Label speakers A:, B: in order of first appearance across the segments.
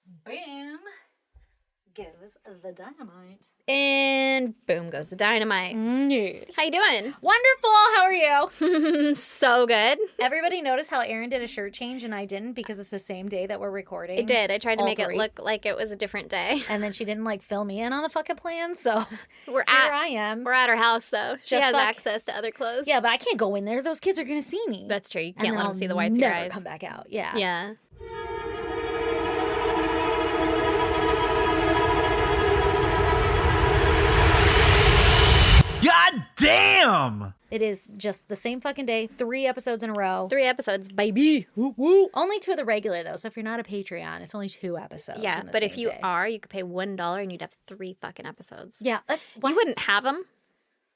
A: Boom goes the dynamite.
B: And boom goes the dynamite.
A: Yes.
B: How you doing?
A: Wonderful. How are you?
B: So good.
A: Everybody noticed how Erin did a shirt change and I didn't because it's the same day that we're recording.
B: I did. I tried to
A: all
B: make it
A: three.
B: look like it was a different day.
A: And then she didn't fill me in on the fucking plan, so
B: We're
A: here I am.
B: We're at her house though. She
A: Just
B: has
A: fuck-
B: access to other clothes.
A: Yeah, but I can't go in there. Those kids are gonna see me.
B: That's true. You
A: And
B: can't
A: then
B: let
A: I'll
B: them see the whites of your
A: never
B: eyes.
A: come back out. Yeah.
B: Yeah.
C: God damn!
A: It is just the same fucking day, 3 episodes in a row.
B: 3 episodes, baby.
A: Woo woo. Only 2 of the regular though, so if you're not a Patreon, it's only 2 episodes.
B: Yeah,
A: in the
B: but if
A: same
B: you
A: day.
B: are, you could pay $1 and you'd have 3 fucking episodes.
A: Yeah, that's
B: You wouldn't have them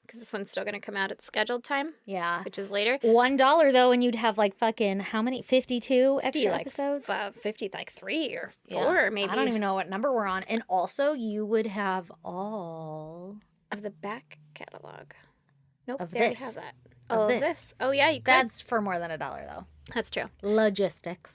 B: because this one's still going to come out at the scheduled time,
A: yeah.
B: which is later.
A: $1 though, and you'd have fucking how many? 52 extra episodes.
B: 50, 3 or 4,
A: Yeah.
B: maybe.
A: I don't even know what number we're on. And also, you would have all
B: Of the back catalog. Nope,
A: Of
B: they already
A: this.
B: have that.
A: Of
B: Oh,
A: this.
B: Oh, yeah, you could.
A: That's for more than $1 though.
B: That's true.
A: Logistics.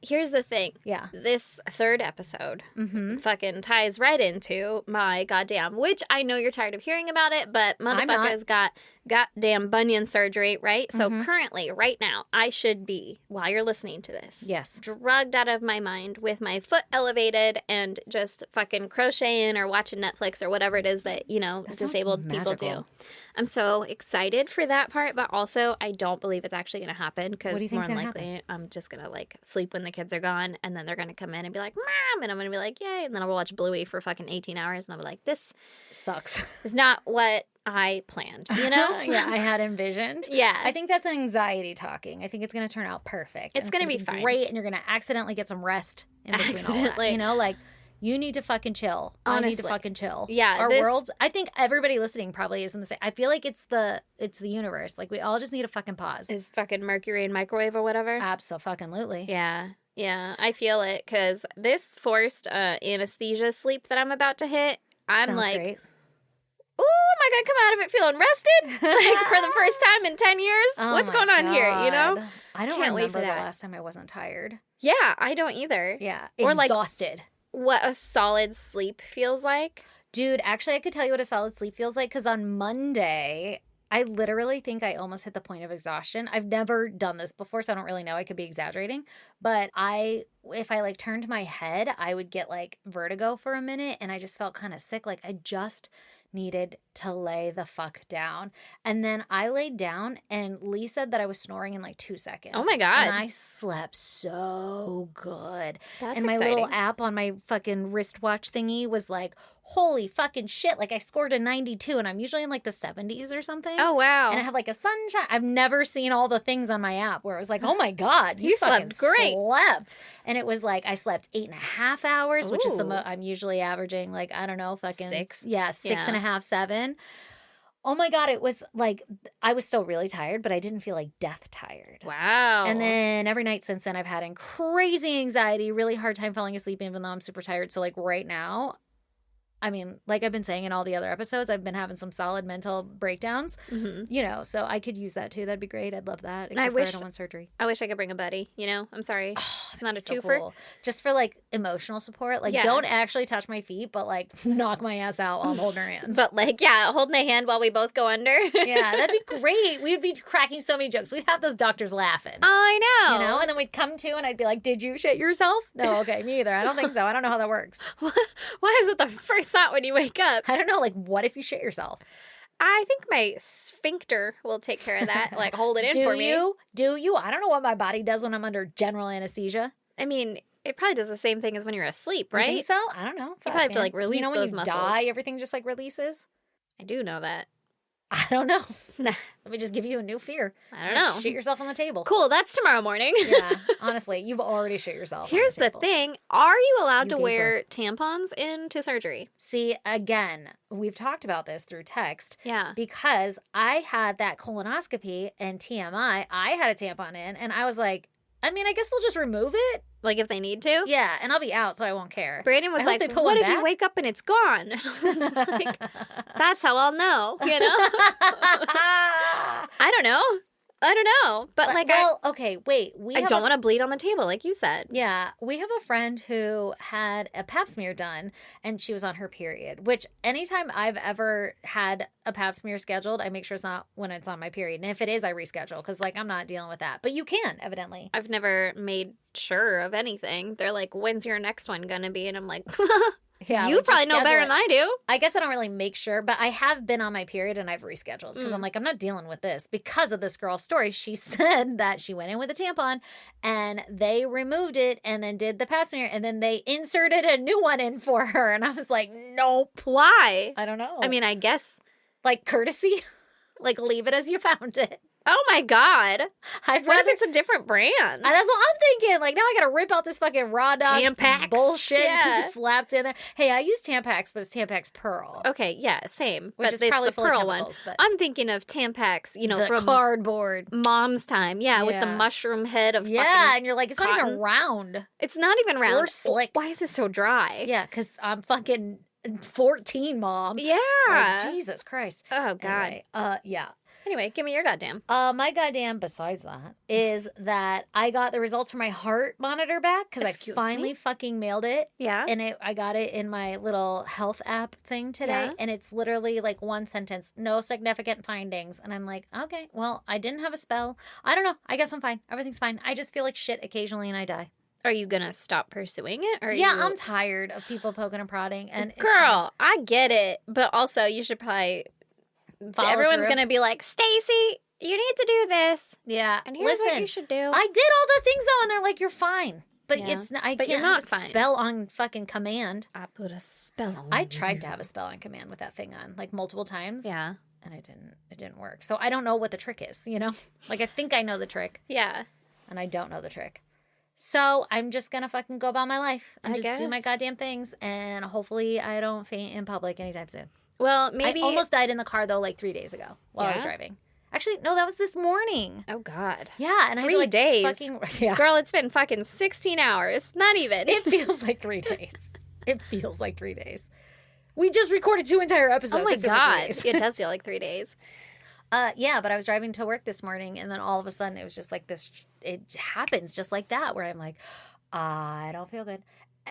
B: Here's the thing.
A: Yeah.
B: This 3rd episode
A: Mm-hmm.
B: fucking ties right into my goddamn, which I know you're tired of hearing about it, but
A: I'm not.
B: motherfuckers got goddamn bunion surgery, right? So
A: Mhm.
B: currently, right now, I should be, while you're listening to this,
A: Yes.
B: drugged out of my mind with my foot elevated and just fucking crocheting or watching Netflix or whatever it is that,
A: That sounds
B: disabled people do.
A: magical.
B: I'm so excited for that part, but also I don't believe it's actually going to happen
A: What
B: because
A: do you
B: more
A: think's
B: than
A: gonna
B: likely I'm just going to sleep when the kids are gone and then they're going to come in and be like, Mom, and I'm going to be like, yay, and then I'll watch Bluey for fucking 18 hours and I'll be like, this
A: Sucks.
B: is not what I planned, you know?
A: Yeah, I had envisioned.
B: Yeah.
A: I think that's anxiety talking. I think it's going to turn out perfect.
B: It's
A: And
B: gonna
A: gonna
B: be fine.
A: great, and you're going to accidentally get some rest in between
B: Accidentally.
A: all that. You need to fucking chill. I need to
B: Honestly.
A: fucking chill.
B: Yeah,
A: Our
B: this-
A: worlds, I think everybody listening probably is in the same. I feel like it's the universe. We all just need a fucking pause.
B: Is fucking mercury and microwave or whatever.
A: Absolutely.
B: Yeah. Yeah, I feel it because this forced anesthesia sleep that I'm about to hit, I'm
A: Sounds
B: like,
A: great.
B: ooh, am I going to come out of it feeling rested? For the first time in 10 years?
A: Oh
B: What's
A: my
B: going on here, you know?
A: God. I don't
B: Can't wait
A: remember
B: for
A: the
B: that.
A: last time I wasn't tired.
B: Yeah, I don't either.
A: Yeah.
B: Or,
A: Exhausted.
B: What a solid sleep feels like.
A: Dude, actually, I could tell you what a solid sleep feels like because on Monday, I literally think I almost hit the point of exhaustion. I've never done this before, so I don't really know. I could be exaggerating. But if I turned my head, I would get vertigo for a minute and I just felt kind of sick. I just needed to lay the fuck down. And then I laid down and Lee said that I was snoring in 2 seconds.
B: Oh my God.
A: And I slept so good.
B: That's
A: and my
B: exciting.
A: little app on my fucking wristwatch thingy was holy fucking shit. I scored a 92 and I'm usually in the 70s or something.
B: Oh, wow.
A: And I have a sunshine. I've never seen all the things on my app where it was oh my God,
B: You
A: fucking
B: slept great.
A: slept. And it was I slept 8.5 hours, which is the
B: Ooh.
A: most I'm usually averaging I don't know, fucking
B: 6?
A: Yeah, six
B: Yeah.
A: and a half, 7. Oh my God, it was I was still really tired, but I didn't feel death tired.
B: Wow.
A: And then every night since then, I've had crazy anxiety, really hard time falling asleep, even though I'm super tired. So right now, I mean, I've been saying in all the other episodes, I've been having some solid mental breakdowns,
B: Mhm.
A: so I could use that too. That'd be great. I'd love that.
B: And I
A: Except for
B: wish-
A: I don't want surgery.
B: I wish I could bring a buddy, I'm sorry. It's not a
A: So
B: twofer.
A: cool. Just for emotional support.
B: Yeah.
A: Don't actually touch my feet, but knock my ass out while I'm holding her hand.
B: But hold my hand while we both go under.
A: Yeah, that'd be great. We'd be cracking so many jokes. We'd have those doctors laughing.
B: I know.
A: And then we'd come to and I'd be like, did you shit yourself? No, okay, me either. I don't think so. I don't know how that works.
B: Why is it the first thought when you wake up?
A: I don't know. What if you shit yourself?
B: I think my sphincter will take care of that. Hold it in for me.
A: Do you? I don't know what my body does when I'm under general anesthesia.
B: I mean, it probably does the same thing as when you're asleep, right?
A: You think so? I don't know.
B: You probably have to,
A: man.
B: release
A: when
B: those
A: you
B: muscles.
A: die, everything just releases?
B: I do know that.
A: I don't know.
B: Nah.
A: Let me just give you a new fear.
B: I don't know.
A: Shit yourself on the table.
B: Cool, that's tomorrow morning.
A: Yeah, honestly, you've already shit yourself.
B: Here's
A: on
B: the
A: table.
B: thing. Are you allowed
A: You
B: to
A: gave
B: wear tampons into surgery?
A: See, again, we've talked about this through text.
B: Yeah.
A: Because I had that colonoscopy and TMI, I had a tampon in, and I was like, I guess they'll just remove it.
B: If they need to?
A: Yeah, and I'll be out, so I won't care.
B: Brandon was
A: I hope
B: like,
A: they put
B: what
A: one
B: if you
A: back?"
B: wake up and it's gone? And I was like, that's how I'll know, I don't know. I don't know. But like,
A: okay, wait.
B: I don't want to bleed on the table, like you said.
A: Yeah, we have a friend who had a pap smear done and she was on her period, which anytime I've ever had a pap smear scheduled, I make sure it's not when it's on my period. And if it is, I reschedule because, like, I'm not dealing with that. But you can, evidently.
B: I've never made sure of anything. They're like, when's your next one going to be? And I'm like,
A: yeah,
B: you probably know better than I do.
A: I guess I don't really make sure, but I have been on my period and I've rescheduled because I'm like, I'm not dealing with this. Because of this girl's story, she said that she went in with a tampon and they removed it and then did the pap smear and then they inserted a new one in for her. And I was like, nope.
B: Why?
A: I don't know.
B: I mean, I guess.
A: Like courtesy? Like leave it as you found it.
B: Oh my God.
A: What
B: if it's a different brand?
A: That's what I'm thinking. Like, now I gotta rip out this fucking raw dog
B: Tampax
A: bullshit slapped in there. Hey, I use Tampax, but it's Tampax Pearl.
B: Okay, yeah, same.
A: Which
B: but
A: is probably
B: it's the
A: full of
B: Pearl
A: chemicals,
B: one.
A: but
B: I'm thinking of Tampax,
A: the
B: from
A: cardboard.
B: Mom's time. Yeah, with the mushroom head of
A: yeah, and you're like, it's
B: cotton.
A: not even round.
B: It's not even round.
A: Or slick.
B: Why is it so dry?
A: Yeah, because I'm fucking 14, Mom.
B: Yeah.
A: Like, Jesus Christ.
B: Oh, God.
A: Anyway, yeah.
B: Anyway, give me your goddamn.
A: My goddamn, besides that, is that I got the results for my heart monitor back because I finally fucking mailed it.
B: Yeah.
A: And I got it in my little health app thing today.
B: Yeah.
A: And it's literally like one sentence, no significant findings. And I'm like, okay, well, I didn't have a spell. I don't know. I guess I'm fine. Everything's fine. I just feel like shit occasionally and I die.
B: Are you going to stop pursuing it?
A: I'm tired of people poking and prodding. And
B: Girl, I get it. But also, you should probably... Everyone's going to be like, Stacy, you need to do this.
A: Yeah.
B: And here's what you should do.
A: I did all the things though, and they're like, you're fine. But I
B: but
A: can't
B: you're not
A: have a
B: fine.
A: spell on fucking command.
B: I put a spell on
A: I tried to have a spell on command with that thing on, like multiple times.
B: Yeah.
A: And it didn't work. So I don't know what the trick is, Like I think I know the trick.
B: Yeah.
A: And I don't know the trick. So I'm just gonna fucking go about my life and just do my goddamn things, and hopefully I don't faint in public anytime soon.
B: Well, maybe...
A: I almost died in the car, though, like 3 days ago while I was driving. Actually, no, that was this morning.
B: Oh, God.
A: Yeah. And
B: 3 days.
A: Yeah.
B: Girl, it's been fucking 16 hours. Not even.
A: It feels like 3 days. It feels like 3 days. We just recorded 2 entire episodes.
B: Oh, my
A: It feels
B: God.
A: like 3 days.
B: It does feel like 3 days.
A: Yeah, but I was driving to work this morning, and then all of a sudden it was just like this. It happens just like that, where I'm like, I don't feel good.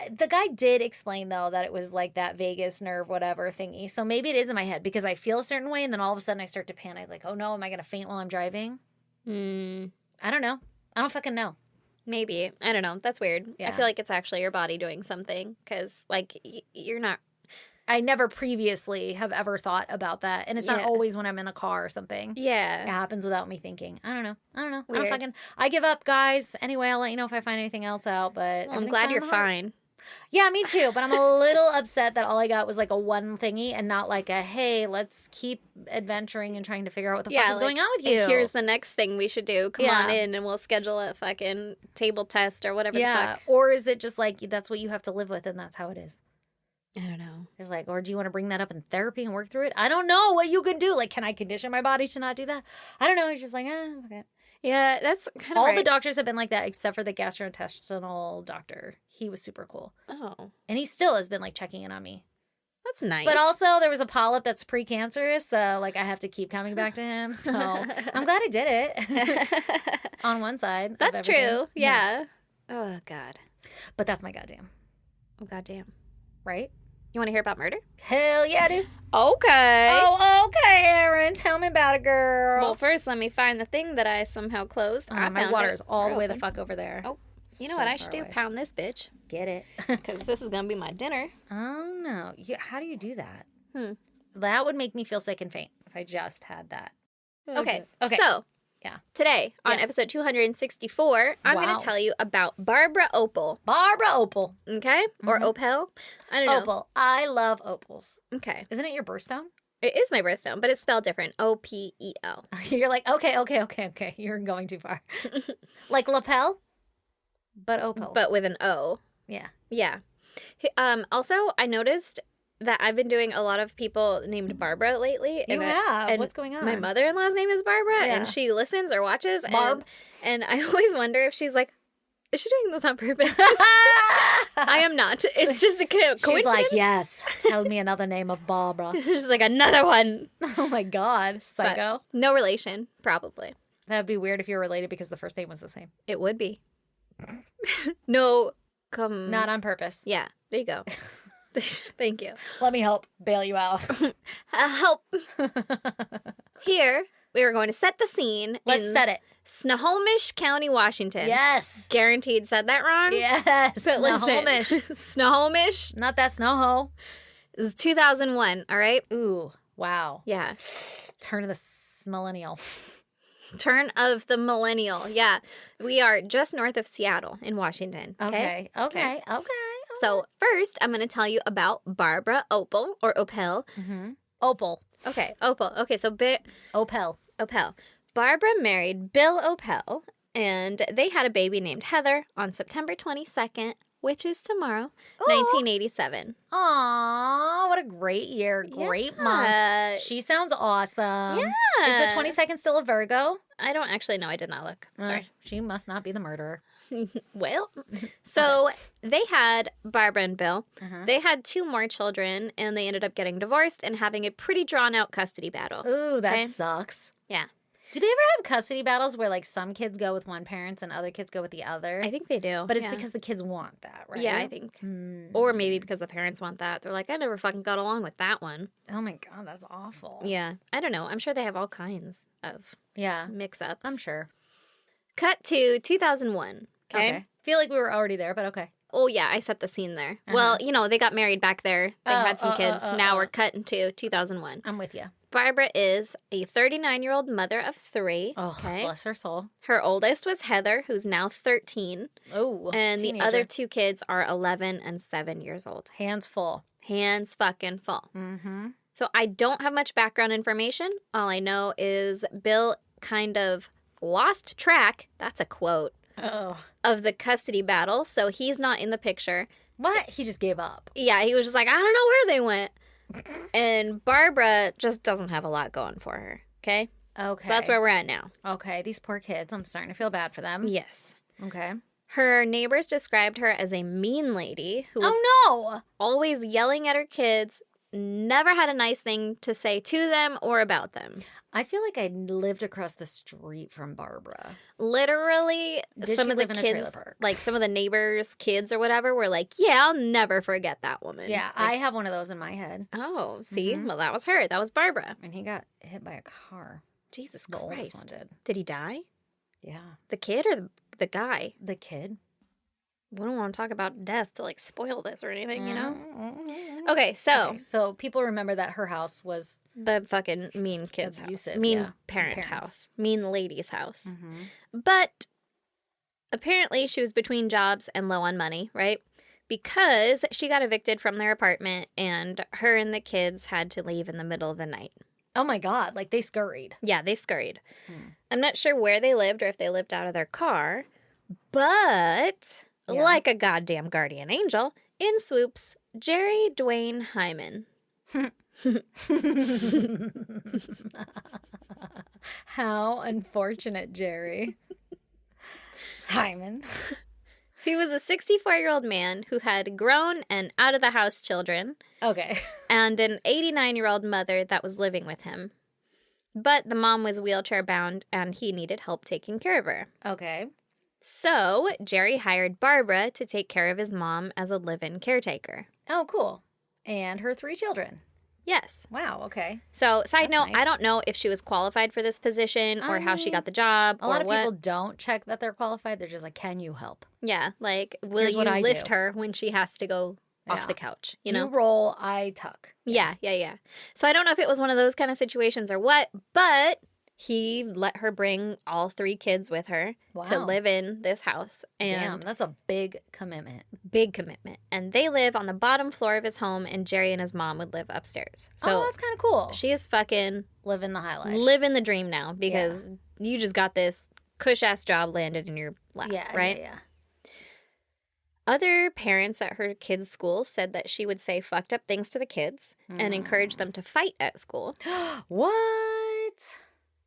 A: The guy did explain, though, that it was like that vagus nerve, whatever thingy. So maybe it is in my head because I feel a certain way and then all of a sudden I start to panic. Like, oh no, am I going to faint while I'm driving? I don't know. I don't fucking know.
B: Maybe. I don't know. That's weird.
A: Yeah.
B: I feel like it's actually your body doing something because, like, you're not...
A: I never previously have ever thought about that. And it's not always when I'm in a car or something.
B: Yeah.
A: It happens without me thinking. I don't know.
B: Weird.
A: I give up, guys. Anyway, I'll let you know if I find anything else out. But
B: I'm glad you're fine.
A: Yeah, me too. But I'm a little upset that all I got was like a one thingy and not like a, hey, let's keep adventuring and trying to figure out what the fuck is going on with you.
B: Here's the next thing we should do. Come on in and we'll schedule a fucking table test or whatever the fuck.
A: Or is it just like that's what you have to live with and that's how it is?
B: I don't know.
A: It's like, or do you want to bring that up in therapy and work through it? I don't know what you can do. Like, can I condition my body to not do that? I don't know. It's just like, okay.
B: Yeah, that's kind of
A: all the doctors have been like that except for the gastrointestinal doctor. He was super cool.
B: Oh.
A: And he still has been like checking in on me.
B: That's nice.
A: But also there was a polyp that's precancerous, so like I have to keep coming back to him. So I'm glad I did it on one side.
B: That's true. Yeah. Oh, God.
A: But that's my goddamn.
B: Oh, goddamn.
A: Right?
B: You want to hear about murder?
A: Hell yeah, dude.
B: Okay.
A: Oh, okay, Erin. Tell me about it, girl.
B: Well, first, let me find the thing that I somehow closed.
A: My water is all the way the fuck over there.
B: Oh, you know what I should do? Pound this bitch.
A: Get it.
B: Because this is going to be my dinner.
A: Oh, no. How do you do that? That would make me feel sick and faint if I just had that.
B: Okay. So, today, on episode 264, I'm going to tell you about Barbara Opal.
A: Barbara Opal.
B: Okay? Or Opal. I don't know.
A: Opal. I love opals.
B: Okay.
A: Isn't it your birthstone?
B: It is my birthstone, but it's spelled different. O-P-E-L.
A: You're like, okay. You're going too far. Like lapel, but opal.
B: But with an O.
A: Yeah.
B: Yeah. Also, I noticed that I've been doing a lot of people named Barbara lately.
A: You have? What's going on?
B: My mother-in-law's name is Barbara, and she listens or watches.
A: Barb.
B: And I always wonder if she's like, is she doing this on purpose? I am not. It's just a coincidence.
A: She's like, yes, tell me another name of Barbara.
B: She's like, another one.
A: Oh my God, psycho.
B: But no relation, probably.
A: That'd be weird if you were related because the first name was the same.
B: It would be. No,
A: Not on purpose.
B: Yeah, there you go. Thank you.
A: Let me help bail you out.
B: Help. Here, we were going to set the scene.
A: Let's set it.
B: Snohomish County, Washington.
A: Yes.
B: Guaranteed said that wrong.
A: Yes.
B: But listen,
A: Snohomish.
B: Snohomish
A: Not that snow hoe.
B: is 2001, all right?
A: Ooh. Wow.
B: Yeah.
A: Turn of the millennial.
B: Turn of the millennial. Yeah. We are just north of Seattle in Washington. Okay.
A: Okay.
B: So first, I'm going to tell you about Barbara Opel or Opel.
A: Mm-hmm. Opal.
B: Okay, Opel. Okay, so
A: Opel.
B: Opel. Barbara married Bill Opel, and they had a baby named Heather on September 22nd, which is tomorrow, 1987.
A: Aw, what a great year. Great month. She sounds awesome.
B: Yeah.
A: Is the 22nd still a Virgo?
B: I don't actually know. I did not look. Sorry.
A: She must not be the murderer.
B: Well, so they had Barbara and Bill.
A: Uh-huh.
B: They had 2 more children, and they ended up getting divorced and having a pretty drawn-out custody battle.
A: Ooh, that
B: Okay.
A: sucks.
B: Yeah.
A: Do they ever have custody battles where, like, some kids go with one parent and other kids go with the other?
B: I think they do.
A: But it's
B: yeah.
A: because the kids want that, right?
B: Yeah, I think. Or maybe because the parents want that. They're like, I never fucking got along with that one.
A: Oh, my God, that's awful.
B: Yeah. I don't know. I'm sure they have all kinds of
A: Yeah,
B: mix-ups.
A: I'm sure.
B: Cut to 2001. Okay.
A: Feel like we were already there, but okay.
B: Oh, yeah. I set the scene there. Well, you know, they got married back there. They had some kids. Now we're cut into 2001.
A: I'm with you.
B: Barbara is a 39-year-old mother of 3.
A: Oh,
B: Okay.
A: bless her soul.
B: Her oldest was Heather, who's now 13.
A: Oh,
B: And
A: teenager.
B: the other 2 kids are 11 and 7 years old.
A: Hands full.
B: Hands fucking full.
A: Mm-hmm.
B: So I don't have much background information. All I know is Bill kind of lost track, that's a quote,
A: Oh.
B: of the custody battle. So he's not in the picture.
A: What? He just gave up.
B: Yeah, he was just like, I don't know where they went. And Barbara just doesn't have a lot going for her. Okay?
A: Okay.
B: So that's where we're at now.
A: Okay, these poor kids. I'm starting to feel bad for them.
B: Yes.
A: Okay.
B: Her neighbors described her as a mean lady who was
A: Oh,
B: always yelling at her kids, never had a nice thing to say to them or about them.
A: no. I feel like I lived across the street from Barbara.
B: Literally,
A: Did
B: some
A: she
B: of the
A: live in a trailer
B: kids,
A: park?
B: like some of the neighbors' kids or whatever, were like, yeah, I'll never forget that woman.
A: Yeah,
B: Like,
A: I have one of those in my head.
B: oh, see?
A: Mhm.
B: Well, that was her. That was Barbara.
A: And he got hit by a car.
B: Jesus
A: The oldest one
B: Christ.
A: did.
B: Did he die?
A: Yeah.
B: The kid or the guy?
A: The kid.
B: We don't want to talk about death to like spoil this or anything, you know?
A: Mm-hmm.
B: Okay, so
A: Okay, so people remember that her house was
B: the fucking mean kid's
A: abusive.
B: house. Mean
A: Yeah.
B: parent
A: Parents.
B: house. Mean lady's house.
A: Mhm.
B: But apparently she was between jobs and low on money, right? Because she got evicted from their apartment and her and the kids had to leave in the middle of the night.
A: Oh my God, like they scurried.
B: Yeah, they scurried.
A: Hmm.
B: I'm not sure where they lived or if they lived out of their car, but
A: Yeah.
B: like a goddamn guardian angel, in swoops Jerry Dwayne Hyman.
A: How unfortunate, Jerry. Hyman.
B: He was a 64-year-old man who had grown and out-of-the-house children
A: Okay.
B: and an 89-year-old mother that was living with him. But the mom was wheelchair-bound and he needed help taking care of her.
A: Okay.
B: So Jerry hired Barbara to take care of his mom as a live-in caretaker.
A: Oh, cool. And her 3 children.
B: Yes.
A: Wow, okay.
B: So, side
A: That's
B: note,
A: nice.
B: I don't know if she was qualified for this position or
A: I
B: how she
A: mean,
B: got the job
A: A
B: or
A: lot of
B: what.
A: people don't check that they're qualified. They're just like, can you help?
B: Yeah, like, will
A: Here's
B: you
A: what I
B: lift
A: do.
B: her when she has to go off
A: Yeah.
B: the couch, you know?
A: roll, I tuck.
B: Yeah. So I don't know if it was one of those kind of situations or what, but he let her bring all 3 kids with her to
A: Wow.
B: live in this house. And
A: Damn, that's a big commitment.
B: big commitment. And they live on the bottom floor of his home, and Jerry and his mom would live upstairs. So
A: oh, that's kind of cool.
B: she is fucking
A: Living the high life.
B: living the dream now because you just got this cush-ass job landed in your lap,
A: yeah,
B: right?
A: Yeah.
B: Other parents at her kids' school said that she would say fucked up things to the kids and encourage them to fight at school.
A: What?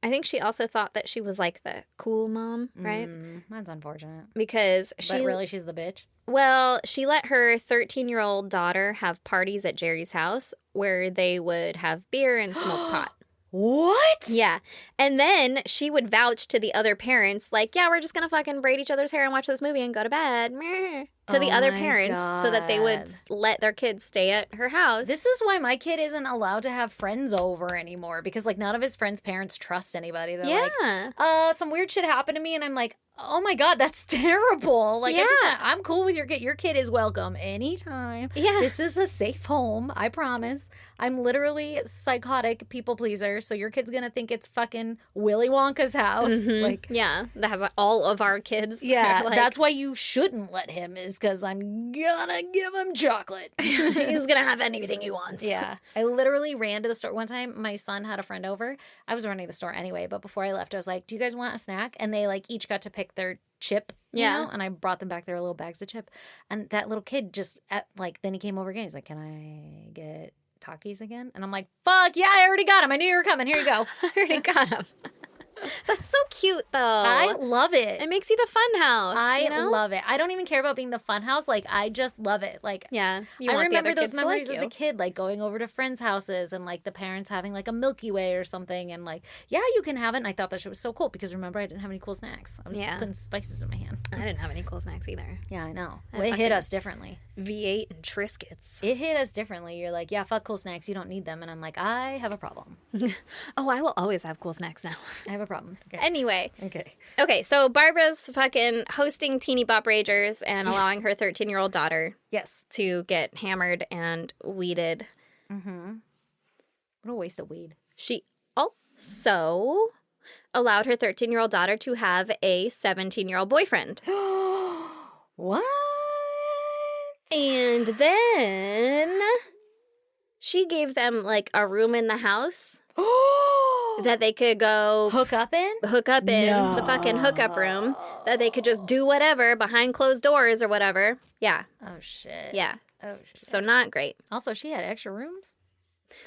B: I think she also thought that she was like the cool mom, right?
A: That's unfortunate.
B: Because
A: But really, she's the bitch.
B: well, she let her 13-year-old daughter have parties at Jerry's house where they would have beer and smoke pot.
A: What?
B: Yeah. And then she would vouch to the other parents, like, yeah, we're just going to fucking braid each other's hair and watch this movie and go to bed. Meh. To the other parents so that they would let their kids stay at her house.
A: This is why my kid isn't allowed to have friends over anymore, because like none of his friends' parents trust anybody. They're like, some weird shit happened to me, and I'm like, oh my God, that's terrible. Like, I'm cool with your kid. Your kid is welcome anytime.
B: Yeah.
A: This is a safe home, I promise. I'm literally psychotic people pleaser, so your kid's gonna think it's fucking Willy Wonka's house.
B: Mm-hmm.
A: Like,
B: yeah, that has all of our kids.
A: Yeah,
B: like,
A: that's why you shouldn't let him, is because I'm gonna give him chocolate.
B: He's gonna have anything he wants.
A: Yeah. I literally ran to the store. One time, my son had a friend over. I was running the store anyway, but before I left, I was like, do you guys want a snack? And they like each got to pick their chip, you know? And I brought them back their little bags of chip. And that little kid just, then he came over again. He's like, can I get Takis again? And I'm like, fuck, yeah, I already got him. I knew you were coming. Here you go.
B: I already got him. That's so cute, though.
A: I love it.
B: It makes you the fun house.
A: I love it. I don't even care about being the fun house. Like, I just love it. Like,
B: yeah,
A: I remember those memories as a kid, like going over to friends' houses and like the parents having like a Milky Way or something, and like, yeah, you can have it. And I thought that shit was so cool because remember, I didn't have any cool snacks. I was putting spices in my hand.
B: I didn't have any cool snacks either.
A: Yeah, I know. It hit us differently.
B: V8 and Triscuits.
A: It hit us differently. You're like, yeah, fuck cool snacks. You don't need them. And I'm like, I have a problem.
B: Oh, I will always have cool snacks now.
A: I have a problem. Okay.
B: Anyway.
A: Okay,
B: so Barbara's fucking hosting teeny bop ragers and allowing her 13-year-old daughter to get hammered and weeded.
A: Mm-hmm. What a waste of weed.
B: She also allowed her 13-year-old daughter to have a 17-year-old boyfriend.
A: What?
B: And then she gave them like a room in the house that they could go
A: hook up in
B: the fucking hookup room, that they could just do whatever behind closed doors or whatever. Yeah.
A: Oh shit.
B: Yeah.
A: Oh shit.
B: So not great.
A: Also, she had extra rooms.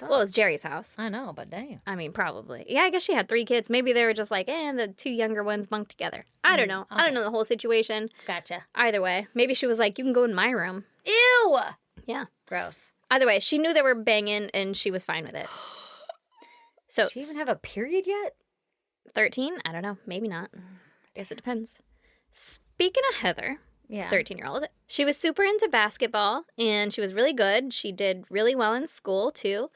B: Well, it was Jerry's house.
A: I know, but damn.
B: I mean, probably. Yeah, I guess she had 3 kids. Maybe they were just like, the 2 younger ones bunked together. I don't know. Okay. I don't know the whole situation.
A: Gotcha.
B: Either way, maybe she was like, you can go in my room.
A: Ew.
B: Yeah.
A: Gross.
B: Either way, she knew they were banging and she was fine with it. So,
A: does she even have a period yet?
B: 13? I don't know. Maybe not. Guess it depends. Speaking of Heather, 13-year-old, she was super into basketball and she was really good. She did really well in school too.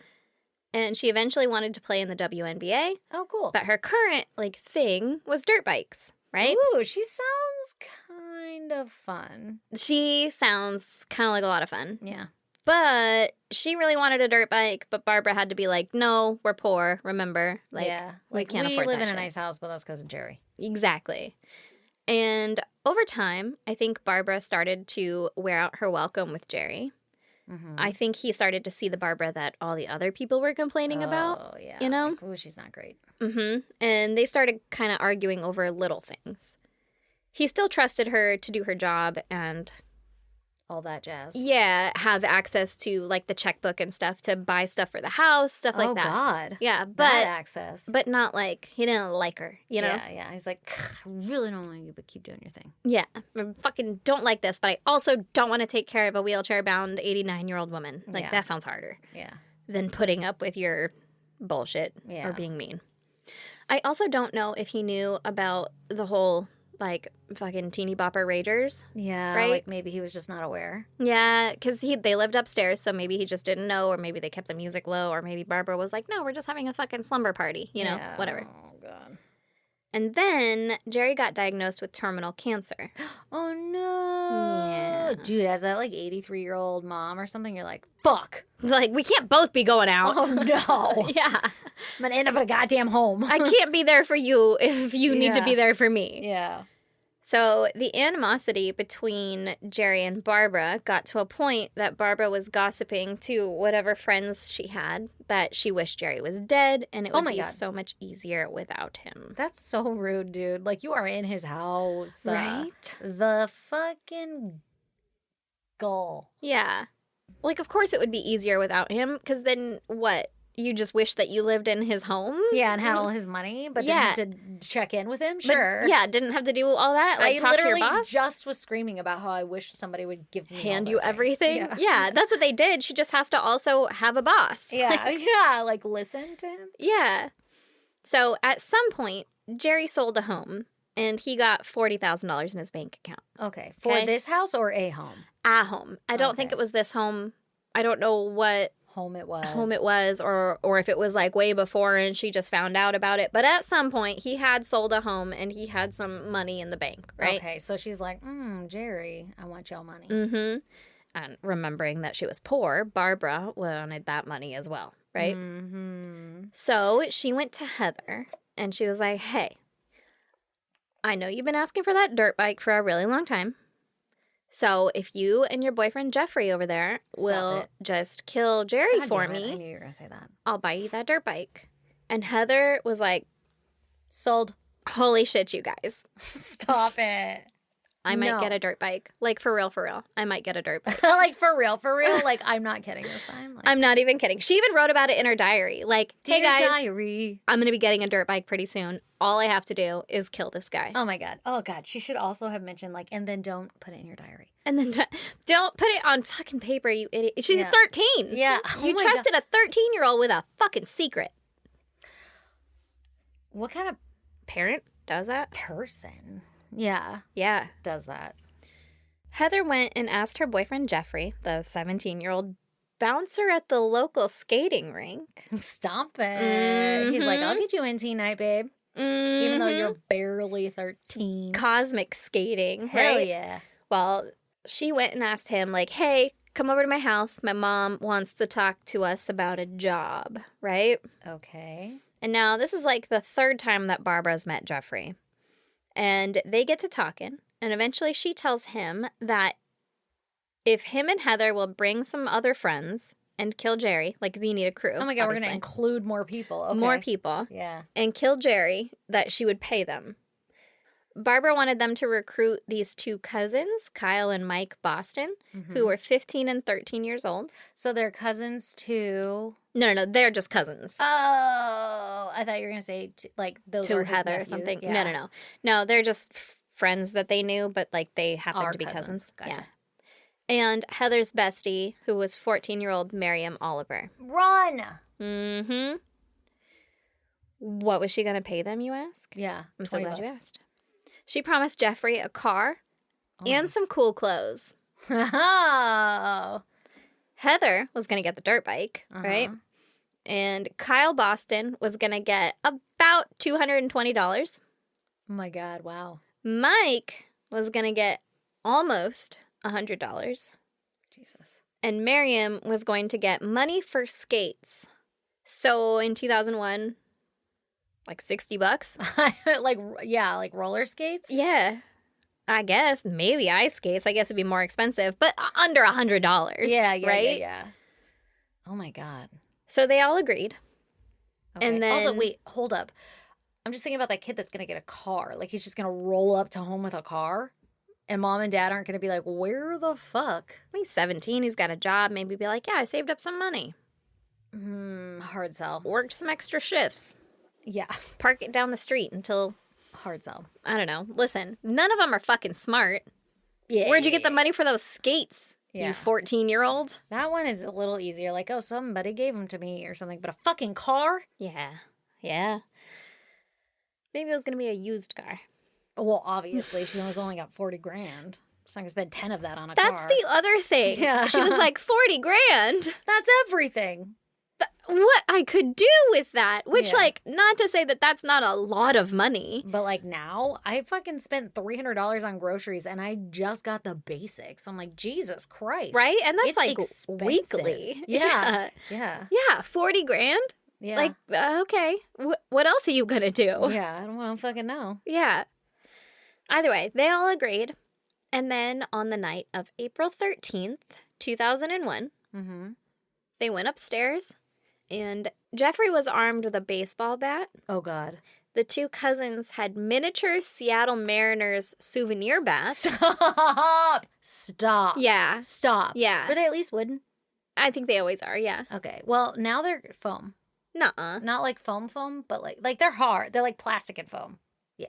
B: And she eventually wanted to play in the WNBA.
A: Oh, cool.
B: But her current thing was dirt bikes, right?
A: Ooh, she sounds kind of fun.
B: She sounds kind of like a lot of fun.
A: Yeah.
B: But she really wanted a dirt bike, but Barbara had to be like, no, we're poor, remember? Like, we can't afford that.
A: We live in
B: shit.
A: a nice house, but that's because of Jerry.
B: Exactly. And over time, I think Barbara started to wear out her welcome with Jerry. Mm-hmm. I think he started to see the Barbara that all the other people were complaining about. Oh, yeah. You know?
A: Like, ooh, she's not great.
B: Mm-hmm. And they started kind of arguing over little things. He still trusted her to do her job and
A: all that jazz.
B: Yeah, have access to like the checkbook and stuff to buy stuff for the house, stuff like that.
A: Oh God.
B: Yeah, but
A: that access.
B: But not like he didn't like her, you know?
A: Yeah. He's like, I really don't like you, but keep doing your thing.
B: Yeah, I fucking don't like this, but I also don't want to take care of a wheelchair-bound 89-year-old woman. Like that sounds harder.
A: Yeah.
B: Than putting up with your bullshit or being mean. I also don't know if he knew about the whole like fucking teeny bopper ragers.
A: Yeah,
B: right?
A: Like maybe he was just not aware.
B: Yeah, because they lived upstairs, so maybe he just didn't know, or maybe they kept the music low, or maybe Barbara was like, no, we're just having a fucking slumber party, you know, whatever.
A: Oh, God.
B: And then Jerry got diagnosed with terminal cancer.
A: Oh, no. Yeah. Dude, as that like 83-year-old mom or something, you're like, fuck.
B: Like, we can't both be going out.
A: Oh, no.
B: Yeah.
A: I'm going to end up in a goddamn home.
B: I can't be there for you if you need to be there for me.
A: Yeah.
B: So the animosity between Jerry and Barbara got to a point that Barbara was gossiping to whatever friends she had that she wished Jerry was dead and it would be so much easier without him.
A: That's so rude, dude. Like, you are in his house.
B: Right?
A: The fucking gull.
B: Yeah. Like, of course it would be easier without him, because then what? You just wish that you lived in his home?
A: Yeah, and had all his money, but didn't have to check in with him? Sure.
B: But, didn't have to do all that? Like, talk to your boss?
A: I literally just was screaming about how I wish somebody would give me
B: hand you everything?
A: Yeah.
B: Yeah, that's what they did. She just has to also have a boss.
A: Yeah, like listen to him.
B: Yeah. So at some point, Jerry sold a home, and he got $40,000 in his bank account.
A: Okay. For this house or a home?
B: A home. I don't think it was this home. I don't know what
A: home it was.
B: Or if it was like way before and she just found out about it. But at some point, he had sold a home and he had some money in the bank, right?
A: Okay, so she's like, Jerry, I want your money.
B: Mm-hmm. And remembering that she was poor, Barbara wanted that money as well, right?
A: Mm-hmm.
B: So she went to Heather and she was like, hey, I know you've been asking for that dirt bike for a really long time. So if you and your boyfriend Jeffrey over there will just kill Jerry for me,
A: I knew you were going to say that.
B: I'll buy you that dirt bike. And Heather was like,
A: sold.
B: Holy shit, you guys.
A: Stop it.
B: I might get a dirt bike. Like, for real. I might get a dirt bike.
A: Like, for real. Like, I'm not kidding this time. Like,
B: I'm not even kidding. She even wrote about it in her diary. Like, hey, guys,
A: diary.
B: I'm going to be getting a dirt bike pretty soon. All I have to do is kill this guy.
A: Oh, my God. Oh, God. She should also have mentioned, like, and then don't put it in your diary.
B: And then don't put it on fucking paper, you idiot. She's 13.
A: Yeah.
B: You trusted a 13-year-old with a fucking secret.
A: What kind of
B: parent does that?
A: Person. Yeah. Does that.
B: Heather went and asked her boyfriend Jeffrey, the 17-year-old bouncer at the local skating rink.
A: Stop it. Mm-hmm. He's like, I'll get you in teen night, babe.
B: Mm-hmm.
A: Even though you're barely 13.
B: Cosmic skating.
A: Hell
B: right?
A: Yeah.
B: Well, she went and asked him, like, hey, come over to my house. My mom wants to talk to us about a job, right?
A: Okay.
B: And now this is like the third time that Barbara's met Jeffrey. And they get to talking. And eventually she tells him that if him and Heather will bring some other friends and kill Jerry, like, 'cause you need a crew.
A: Oh my God, we're going to include more people. Okay.
B: More people.
A: Yeah.
B: And kill Jerry, that she would pay them. Barbara wanted them to recruit these two cousins, Kyle and Mike Boston, who were 15 and 13 years old.
A: So they're cousins to...
B: No, they're just cousins.
A: Oh, I thought you were going to say, like, those
B: to
A: were his
B: Heather
A: nephew.
B: or something.
A: Yeah.
B: No. No, they're just friends that they knew, but, like, they happened
A: Our
B: to be cousins.
A: Gotcha.
B: Yeah. And Heather's bestie, who was 14-year-old Miriam Oliver.
A: Run!
B: Mm-hmm. What was she going to pay them, you ask?
A: Yeah.
B: I'm so glad you asked. She promised Jeffrey a car and some cool clothes.
A: Oh.
B: Heather was going to get the dirt bike, right? And Kyle Boston was going to get about $220.
A: Oh my God, wow.
B: Mike was going to get almost $100.
A: Jesus.
B: And Miriam was going to get money for skates. So in 2001, like $60.
A: like roller skates?
B: Yeah. I guess. Maybe ice skates. I guess it'd be more expensive, but under $100.
A: Yeah,
B: right?
A: Yeah. Oh my God.
B: So they all agreed.
A: Okay.
B: And then...
A: Also, wait, hold up. I'm just thinking about that kid that's going to get a car. Like, he's just going to roll up to home with a car. And mom and dad aren't going to be like, where the fuck?
B: He's 17. He's got a job. Maybe be like, yeah, I saved up some money.
A: Hard sell.
B: Worked some extra shifts.
A: Yeah.
B: Park it down the street until...
A: Hard sell.
B: I don't know. Listen, none of them are fucking smart.
A: Yeah.
B: Where'd you get the money for those skates, you 14-year-old?
A: That one is a little easier. Like, oh, somebody gave them to me or something. But a fucking car?
B: Yeah. Maybe it was going to be a used car.
A: Well, obviously, she only got 40 grand. She's not going to spend 10 of that on a car.
B: That's the other thing.
A: Yeah.
B: She was like, 40 grand?
A: That's everything.
B: What I could do with that. Which, not to say that that's not a lot of money.
A: But, like, now, I fucking spent $300 on groceries, and I just got the basics. I'm like, Jesus Christ.
B: Right? And that's,
A: it's
B: like,
A: expensive.
B: weekly.
A: Yeah.
B: Yeah, 40 grand?
A: Yeah.
B: Like, okay. What else are you going to do?
A: Yeah, I don't fucking know.
B: Yeah. Either way, they all agreed. And then on the night of April 13th, 2001, they went upstairs, and Jeffrey was armed with a baseball bat.
A: Oh, God.
B: The two cousins had miniature Seattle Mariners souvenir bats.
A: Stop.
B: Yeah.
A: Stop.
B: Yeah.
A: Were they at least wooden?
B: I think they always are, yeah.
A: Okay. Well, now they're foam.
B: Nuh-uh.
A: Not like foam, but like they're hard. They're like plastic and foam. Yeah.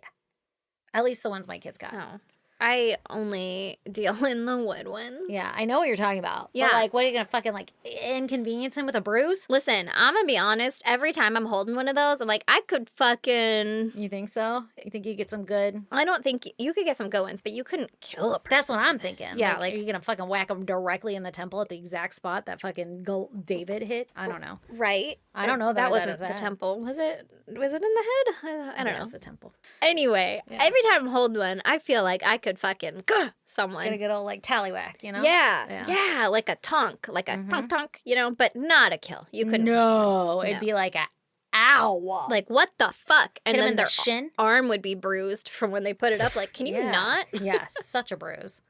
A: At least the ones my kids got.
B: Oh. I only deal in the wood ones.
A: Yeah, I know what you're talking about.
B: Yeah.
A: But, like, what are you going to fucking, like, inconvenience him with a bruise?
B: Listen, I'm gonna be honest. Every time I'm holding one of those, I'm like, I could fucking...
A: You think so? You think you get some good?
B: I don't think... You could get some good ones, but you couldn't kill a person.
A: That's what I'm thinking.
B: Yeah,
A: like, are you going to fucking whack him directly in the temple at the exact spot that fucking David hit? I don't know.
B: Right?
A: I don't know
B: that
A: where
B: wasn't
A: that is
B: the
A: at.
B: temple. Was it in the head? I don't know.
A: It's the temple.
B: Anyway,
A: Yeah.
B: every time I'm holding one, I feel like I could fucking someone.
A: Gonna get all, like, tallywhack, you know?
B: Yeah, like a tonk, like a tonk, you know, but not a kill. You couldn't.
A: No, it'd be like a ow.
B: Like, what the fuck? And
A: hit him
B: then
A: in
B: their
A: the shin.
B: arm would be bruised from when they put it up. Like, can you not?
A: Yeah, such a bruise.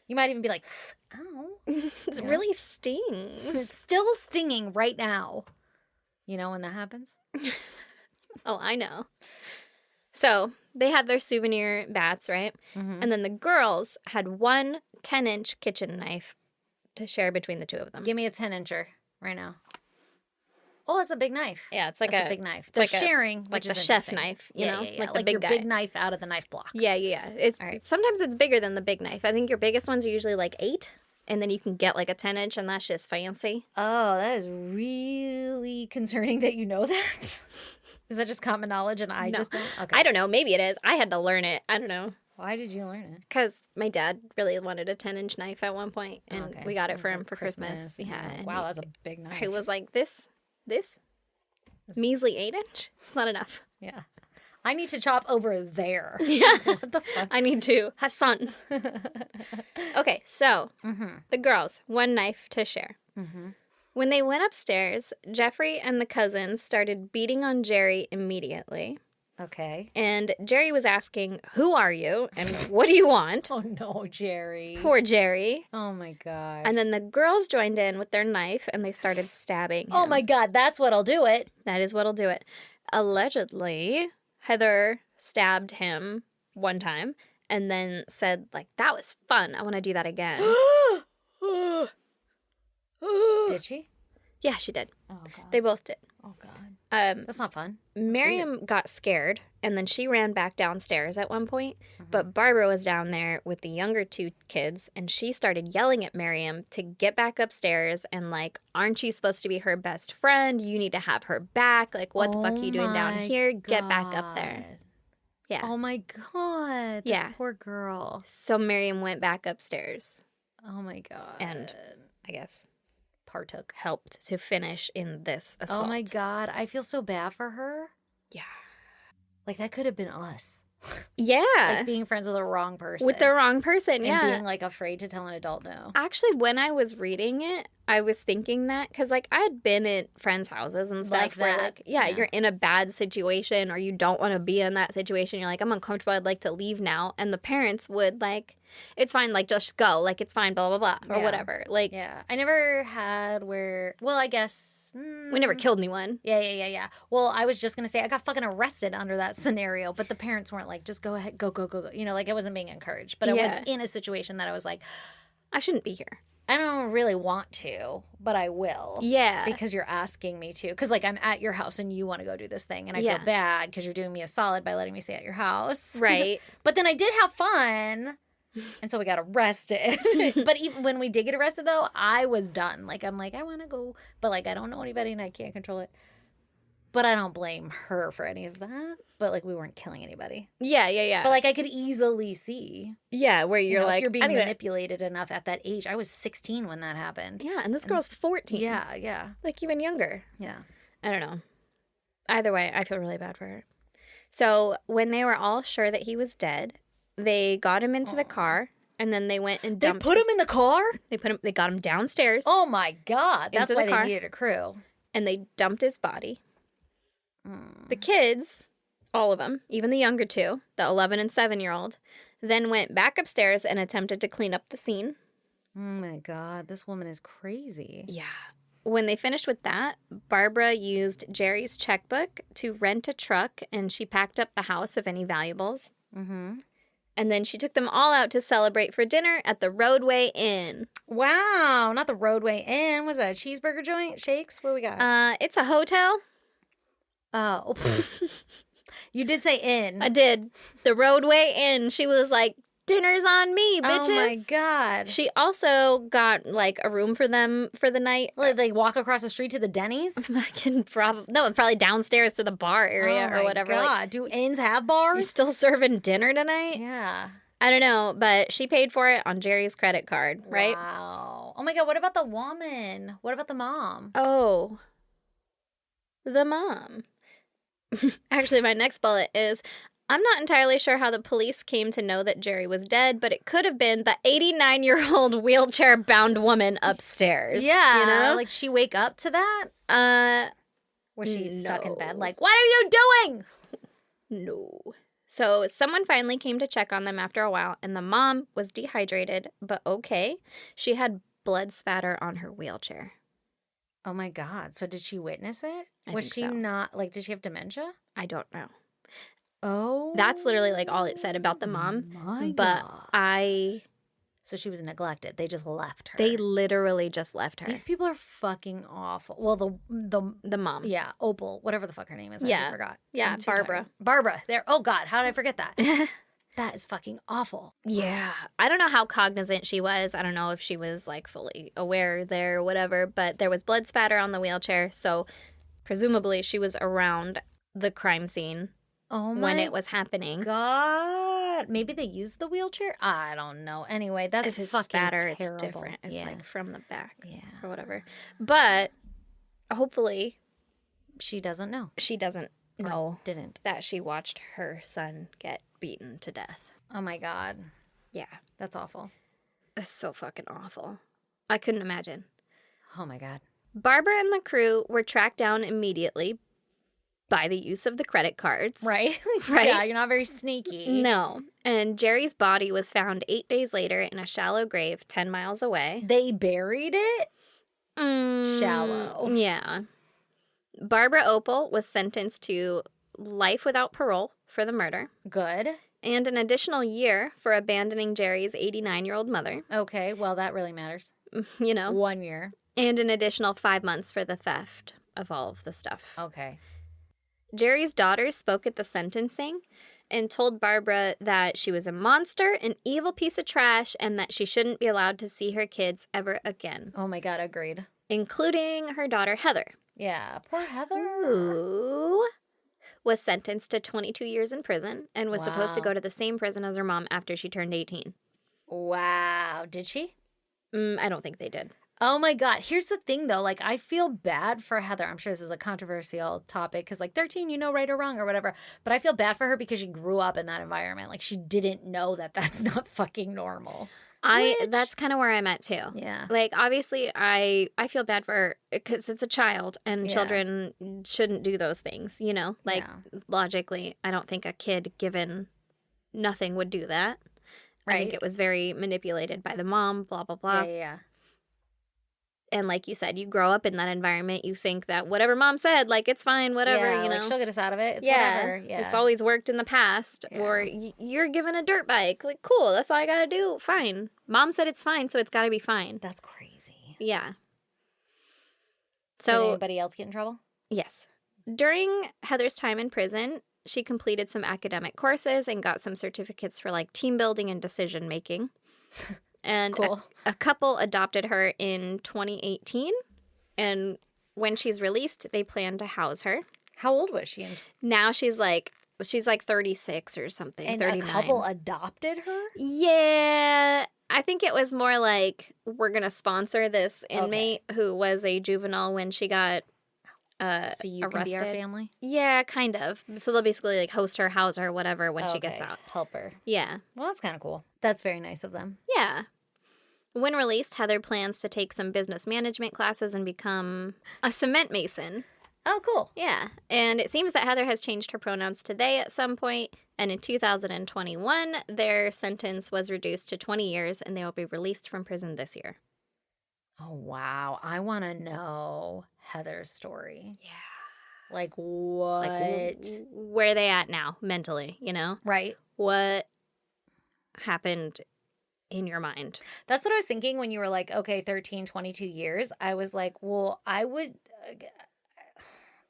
A: You might even be like, ow.
B: It really stings.
A: It's still stinging right now. You know when that happens?
B: Oh, I know. So they had their souvenir bats, right?
A: Mm-hmm.
B: And then the girls had one 10-inch kitchen knife to share between the two of them.
A: Give me a 10-incher right now. Oh, it's a big knife.
B: Yeah, it's like
A: That's a big knife.
B: It's
A: They're
B: like
A: sharing,
B: like
A: which
B: the
A: is
B: chef
A: interesting.
B: knife, you know,
A: yeah.
B: like the
A: Like
B: big
A: your
B: guy.
A: big knife out of the knife block.
B: Yeah. It's
A: All right.
B: sometimes it's bigger than the big knife. I think your biggest ones are usually like 8, and then you can get like a 10-inch, and that's just fancy.
A: Oh, that is really concerning that you know that. Is that just common knowledge and I just don't? Okay.
B: I don't know. Maybe it is. I had to learn it. I don't know.
A: Why did you learn it?
B: Because my dad really wanted a 10-inch knife at one point, and
A: Okay.
B: we got it for
A: was
B: him
A: like
B: for Christmas. Yeah. and
A: Wow, that's a big knife.
B: he was like, this measly 8-inch? It's not enough.
A: Yeah. I need to chop over there.
B: Yeah.
A: What the fuck?
B: I need to have son. Okay, so the girls, one knife to share.
A: Mm-hmm.
B: When they went upstairs, Jeffrey and the cousins started beating on Jerry immediately.
A: Okay.
B: And Jerry was asking, "Who are you? And what do you want?"
A: Oh no, Jerry.
B: Poor Jerry.
A: Oh my god.
B: And then the girls joined in with their knife and they started stabbing him.
A: Oh my god, that's what'll do it.
B: That is what'll do it. Allegedly, Heather stabbed him one time and then said, like, that was fun. I want to do that again.
A: Did she?
B: Yeah, she did.
A: Oh god.
B: They both did.
A: Oh god.
B: Um,
A: That's not fun.
B: Miriam got scared, and then she ran back downstairs at one point. But Barbara was down there with the younger 2 kids, and she started yelling at Miriam to get back upstairs and, like, aren't you supposed to be her best friend? You need to have her back. Like, what the fuck are you doing down here? Get back up there. Yeah.
A: Oh my god. This
B: Yeah.
A: poor girl.
B: So Miriam went back upstairs
A: Oh my god.
B: and, I guess,
A: partook.
B: helped to finish in this assault.
A: Oh my god. I feel so bad for her.
B: Yeah.
A: Like that could have been us.
B: Yeah.
A: Like being friends with the wrong person.
B: With the wrong person,
A: and
B: yeah.
A: being like afraid to tell an adult no.
B: Actually, when I was reading it, I was thinking that because, like, I had been at friends' houses and stuff
A: Like
B: where,
A: that,
B: like, yeah,
A: yeah.
B: you're in a bad situation or you don't want to be in that situation. You're like, I'm uncomfortable. I'd like to leave now. And the parents would, like, it's fine. Like, just go. Like, it's fine, blah, blah, blah, or
A: Yeah.
B: whatever. Like,
A: Yeah. I never had where, well, I guess.
B: we never killed anyone.
A: Yeah. Well, I was just going to say I got fucking arrested under that scenario, but the parents weren't like, just go ahead, go. You know, like I wasn't being encouraged, but I was
B: Yeah.
A: in a situation that I was like,
B: I shouldn't be here.
A: I don't really want to, but I will.
B: Yeah.
A: Because you're asking me to. Because, like, I'm at your house and you want to go do this thing. And I
B: Yeah.
A: feel bad because you're doing me a solid by letting me stay at your house.
B: Right.
A: But then I did have fun. And so we got arrested. But even when we did get arrested, though, I was done. Like, I'm like, I want to go. But, like, I don't know anybody and I can't control it. But I don't blame her for any of that. But, like, we weren't killing anybody.
B: Yeah.
A: But, like, I could easily see.
B: yeah, where
A: You
B: you're
A: know,
B: like,
A: if you're being
B: anyway.
A: manipulated enough at that age. I was 16 when that happened.
B: Yeah, and this girl's 14.
A: Yeah.
B: Like, even younger.
A: Yeah.
B: I don't know. Either way, I feel really bad for her. So when they were all sure that he was dead, they got him into the car, and then they went and
A: They
B: dumped
A: put him in the car?
B: They got him downstairs,
A: Oh my god. That's
B: Into the
A: why
B: car.
A: they needed a crew.
B: and they dumped his body. The kids, all of them, even the younger 2, the 11 and 7-year-old, then went back upstairs and attempted to clean up the scene.
A: Oh my god. This woman is crazy.
B: Yeah. When they finished with that, Barbara used Jerry's checkbook to rent a truck, and she packed up the house of any valuables.
A: Mm-hmm.
B: And then she took them all out to celebrate for dinner at the Roadway Inn.
A: Wow. Not the Roadway Inn. Was that a cheeseburger joint? Shakes? What we got?
B: It's a hotel.
A: Oh. You did say inn.
B: I did. The Roadway Inn. She was like, dinner's on me, bitches.
A: Oh my God.
B: She also got like a room for them for the night.
A: Like they walk across the street to the Denny's?
B: Probably downstairs to the bar area or whatever.
A: Oh my God.
B: Like,
A: do inns have bars?
B: you still serving dinner tonight?
A: Yeah.
B: I don't know, but she paid for it on Jerry's credit card, right?
A: Wow. Oh my God, what about the woman? What about the mom?
B: Oh, the mom. Actually, my next bullet is, I'm not entirely sure how the police came to know that Jerry was dead, but it could have been the 89-year-old wheelchair-bound woman upstairs.
A: Yeah.
B: You know?
A: Like, she wake up to that? Was she stuck in bed? Like, what are you doing?
B: No. So someone finally came to check on them after a while, and the mom was dehydrated, but okay. She had blood spatter on her wheelchair.
A: Oh my God. So did she witness it?
B: Was
A: she not, like, did she have dementia?
B: I don't know.
A: Oh.
B: That's literally like all it said about the mom.
A: My
B: but
A: God. So she was neglected. They just left her.
B: They literally just left her.
A: These people are fucking awful. Well,
B: the mom.
A: Yeah, Opal, whatever the fuck her name is. I forgot.
B: Yeah, Barbara.
A: Barbara. There. Oh God, how did I forget that? That is fucking awful.
B: Yeah. I don't know how cognizant she was. I don't know if she was like fully aware there or whatever, but there was blood spatter on the wheelchair, so presumably she was around the crime scene when it was happening.
A: God. Maybe they used the wheelchair? I don't know. Anyway, that's
B: if it's
A: fucking
B: spatter,
A: terrible.
B: it's different. It's like from the back or whatever.
A: Yeah.
B: But hopefully
A: she doesn't know.
B: She doesn't know
A: didn't.
B: That she watched her son get beaten to death.
A: Oh my God.
B: Yeah.
A: That's awful.
B: That's so fucking awful. I couldn't imagine.
A: Oh my God.
B: Barbara and the crew were tracked down immediately by the use of the credit cards.
A: Right?
B: Right?
A: Yeah, you're not very sneaky.
B: No. And Jerry's body was found 8 days later in a shallow grave 10 miles away.
A: They buried it? Shallow.
B: Yeah. Barbara Opal was sentenced to life without parole for the murder.
A: Good.
B: And an additional year for abandoning Jerry's 89-year-old mother.
A: Okay, well, that really matters.
B: You know?
A: 1 year.
B: And an additional 5 months for the theft of all of the stuff.
A: Okay.
B: Jerry's daughter spoke at the sentencing and told Barbara that she was a monster, an evil piece of trash, and that she shouldn't be allowed to see her kids ever again.
A: Oh my God, agreed.
B: Including her daughter, Heather.
A: Yeah, poor Heather.
B: Who was sentenced to 22 years in prison and was supposed to go to the same prison as her mom after she turned 18.
A: Wow. Did she?
B: I don't think they did.
A: Oh my God. Here's the thing though. Like, I feel bad for Heather. I'm sure this is a controversial topic because like 13, you know, right or wrong or whatever. But I feel bad for her because she grew up in that environment. Like, she didn't know that that's not fucking normal.
B: That's kind of where I'm at too.
A: Yeah.
B: Like, obviously, I feel bad for her because it's a child and children shouldn't do those things, you know? Like, logically, I don't think a kid given nothing would do that. Right. I think it was very manipulated by the mom, blah, blah, blah.
A: Yeah.
B: And like you said, you grow up in that environment, you think that whatever mom said, like, it's fine, whatever, you know?
A: Like, she'll get us out of it. It's whatever. Yeah.
B: It's always worked in the past. Yeah. Or you're given a dirt bike. Like, cool, that's all I gotta do. Fine. Mom said it's fine, so it's gotta be fine.
A: That's crazy.
B: Yeah.
A: So, did anybody else get in trouble?
B: Yes. During Heather's time in prison, she completed some academic courses and got some certificates for, like, team building and decision making. And
A: cool.
B: a couple adopted her in 2018. And when she's released, they plan to house her.
A: How old was she?
B: Now she's like 36 or something.
A: And
B: 39.
A: A couple adopted her?
B: Yeah. I think it was more like, we're going to sponsor this inmate who was a juvenile when she got
A: so you
B: arrested.
A: Can be our family?
B: Yeah, kind of. So they'll basically like host her, house her, whatever when she gets out.
A: Help her.
B: Yeah.
A: Well, that's kind of cool. That's very nice of them.
B: Yeah. When released, Heather plans to take some business management classes and become a cement mason.
A: Oh, cool.
B: Yeah. And it seems that Heather has changed her pronouns to they at some point. And in 2021, their sentence was reduced to 20 years and they will be released from prison this year.
A: Oh, wow. I want to know Heather's story.
B: Yeah.
A: Like, what?
B: Like, where are they at now mentally, you know?
A: Right.
B: What happened in your mind?
A: That's what I was thinking when you were like, okay, 13, 22 years. I was like, well, I would,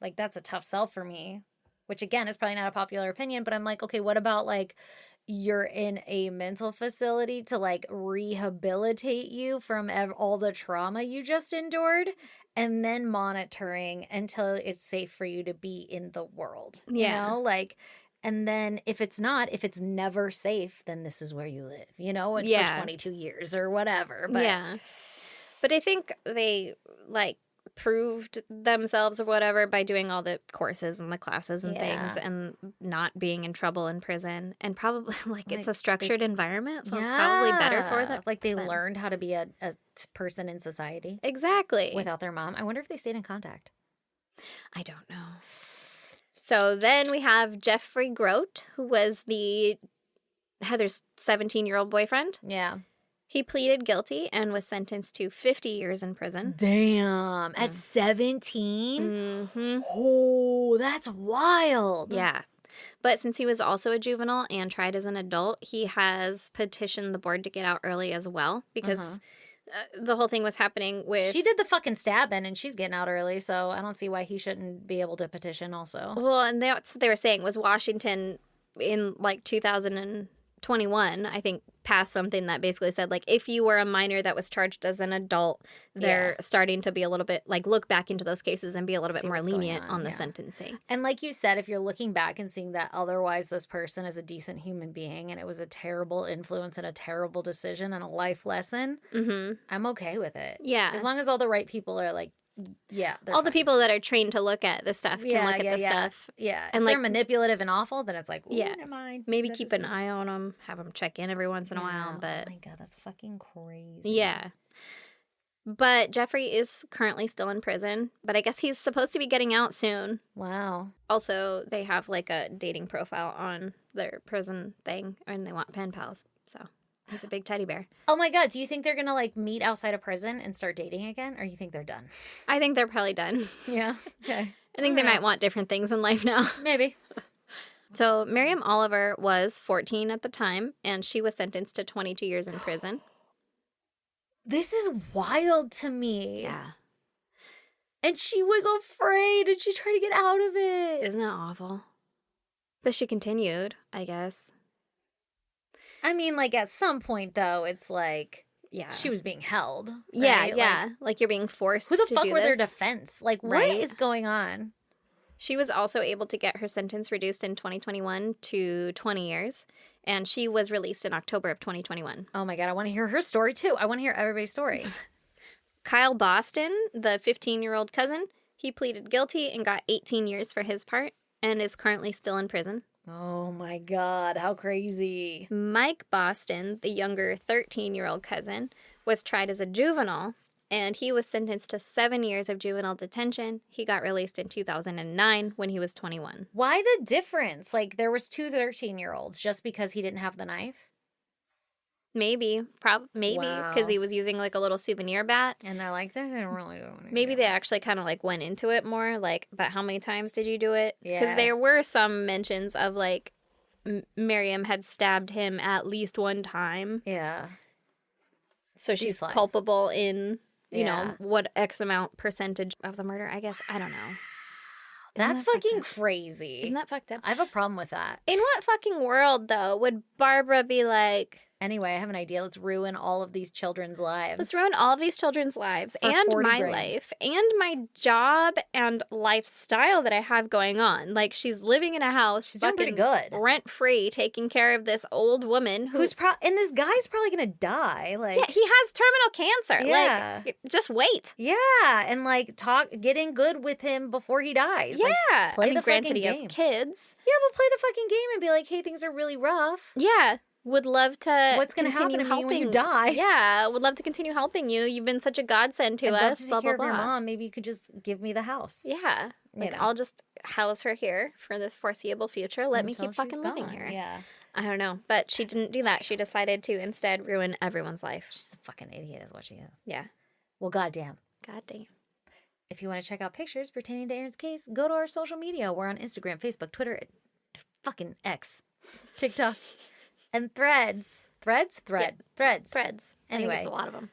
A: like, that's a tough sell for me, which again is probably not a popular opinion, but I'm like, okay, what about like you're in a mental facility to like rehabilitate you from all the trauma you just endured, and then monitoring until it's safe for you to be in the world. You know, like, and then if it's never safe, then this is where you live, you know, and for 22 years or whatever. But
B: but I think they like proved themselves or whatever by doing all the courses and the classes and things and not being in trouble in prison, and probably like it's a structured environment, so it's probably better for them.
A: Like they learned how to be a person in society.
B: Exactly.
A: Without their mom. I wonder if they stayed in contact.
B: I don't know. So then we have Jeffrey Grote, who was Heather's 17-year-old boyfriend.
A: Yeah.
B: He pleaded guilty and was sentenced to 50 years in prison.
A: Damn. At 17? Mm-hmm. Oh, that's wild.
B: Yeah. But since he was also a juvenile and tried as an adult, he has petitioned the board to get out early as well, because the whole thing was happening with...
A: She did the fucking stabbing and she's getting out early, so I don't see why he shouldn't be able to petition also.
B: Well, and that's what they were saying, was Washington in like 2021, I think, passed something that basically said, like, if you were a minor that was charged as an adult, they're starting to be a little bit, like, look back into those cases and be a little bit more lenient on the sentencing.
A: And like you said, if you're looking back and seeing that otherwise this person is a decent human being and it was a terrible influence and a terrible decision and a life lesson, I'm okay with it.
B: Yeah.
A: As long as all the right people are like, all
B: the people that are trained to look at this stuff can look at this stuff.
A: Yeah.
B: And
A: if
B: like,
A: they're manipulative and awful, then it's like, never mind.
B: Maybe keep an eye on them, have them check in every once in a while. But
A: oh my God, that's fucking crazy.
B: Yeah. But Jeffrey is currently still in prison, but I guess he's supposed to be getting out soon.
A: Wow.
B: Also, they have like a dating profile on their prison thing, and they want pen pals, so... He's a big teddy bear.
A: Oh my God. Do you think they're going to like meet outside of prison and start dating again? Or you think they're done?
B: I think they're probably done.
A: Yeah. Okay.
B: I think they might want different things in life now.
A: Maybe.
B: So Miriam Oliver was 14 at the time, and she was sentenced to 22 years in prison.
A: This is wild to me.
B: Yeah.
A: And she was afraid and she tried to get out of it.
B: Isn't that awful? But she continued, I guess.
A: I mean, like, at some point, though, it's like, she was being held. Right?
B: Yeah. Like you're being forced to do this.
A: Who the fuck were their defense? Like, what is going on?
B: She was also able to get her sentence reduced in 2021 to 20 years, and she was released in October of 2021.
A: Oh, my God. I want to hear her story, too. I want to hear everybody's story.
B: Kyle Boston, the 15-year-old cousin, he pleaded guilty and got 18 years for his part and is currently still in prison.
A: Oh my God, how crazy.
B: Mike Boston, the younger 13-year-old cousin, was tried as a juvenile, and he was sentenced to 7 years of juvenile detention. He got released in 2009 when he was 21.
A: Why the difference? Like, there was two 13-year-olds just because he didn't have the knife?
B: Maybe, because he was using like a little souvenir bat.
A: And they're like, they didn't really do anything.
B: Maybe they actually kind of like went into it more, like, but how many times did you do it? Because there were some mentions of like Miriam had stabbed him at least one time.
A: Yeah.
B: So she's culpable in, you know, what X amount percentage of the murder, I guess. I don't know.
A: That's fucking crazy.
B: Isn't that fucked up?
A: I have a problem with that.
B: In what fucking world, though, would Barbara be like...
A: Anyway, I have an idea. Let's ruin all of these children's lives.
B: Let's ruin all of these children's lives and my life and my job and lifestyle that I have going on. Like, she's living in a house.
A: She's doing pretty good.
B: Rent-free, taking care of this old woman
A: and this guy's probably going to die. Like,
B: yeah, he has terminal cancer.
A: Yeah.
B: Like, just wait.
A: Yeah, and like get in good with him before he dies.
B: Yeah.
A: Like, play the
B: granted,
A: fucking
B: he
A: game.
B: has kids.
A: Yeah, but play the fucking game and be like, hey, things are really rough.
B: Yeah. Would love to.
A: What's going to happen to me when you die?
B: Yeah, would love to continue helping you. You've been such a godsend to us.
A: To take care of your mom. Maybe you could just give me the house.
B: Yeah, like I'll just house her here for the foreseeable future. Let me keep fucking living here.
A: Yeah,
B: I don't know, but she didn't do that. She decided to instead ruin everyone's life.
A: She's a fucking idiot, is what she is.
B: Yeah.
A: Well, goddamn.
B: Goddamn.
A: If you want to check out pictures pertaining to Erin's case, go to our social media. We're on Instagram, Facebook, Twitter, fucking X, TikTok. And Threads. Threads? Threads. Anyway.
B: There's a lot of them.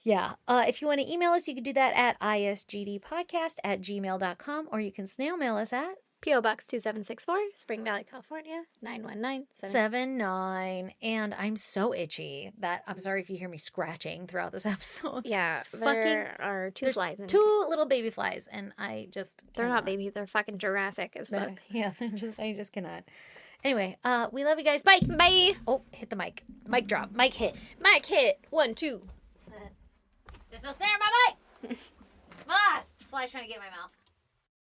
A: Yeah. If you want to email us, you can do that at isgdpodcast@gmail.com, or you can snail mail us at
B: P.O. Box 2764, Spring Valley, California, 91979.
A: 79. And I'm so itchy that I'm sorry if you hear me scratching throughout this episode.
B: Yeah, there are two flies in here.
A: Two little baby flies, and I just
B: They're not baby, they're fucking Jurassic as fuck.
A: Yeah, I just cannot. Anyway, we love you guys. Bye.
B: Bye.
A: Oh, hit the mic. Mic drop. Mic hit.
B: Mic hit. 1, 2.
A: There's no snare in my mic. Flies trying to get in my mouth.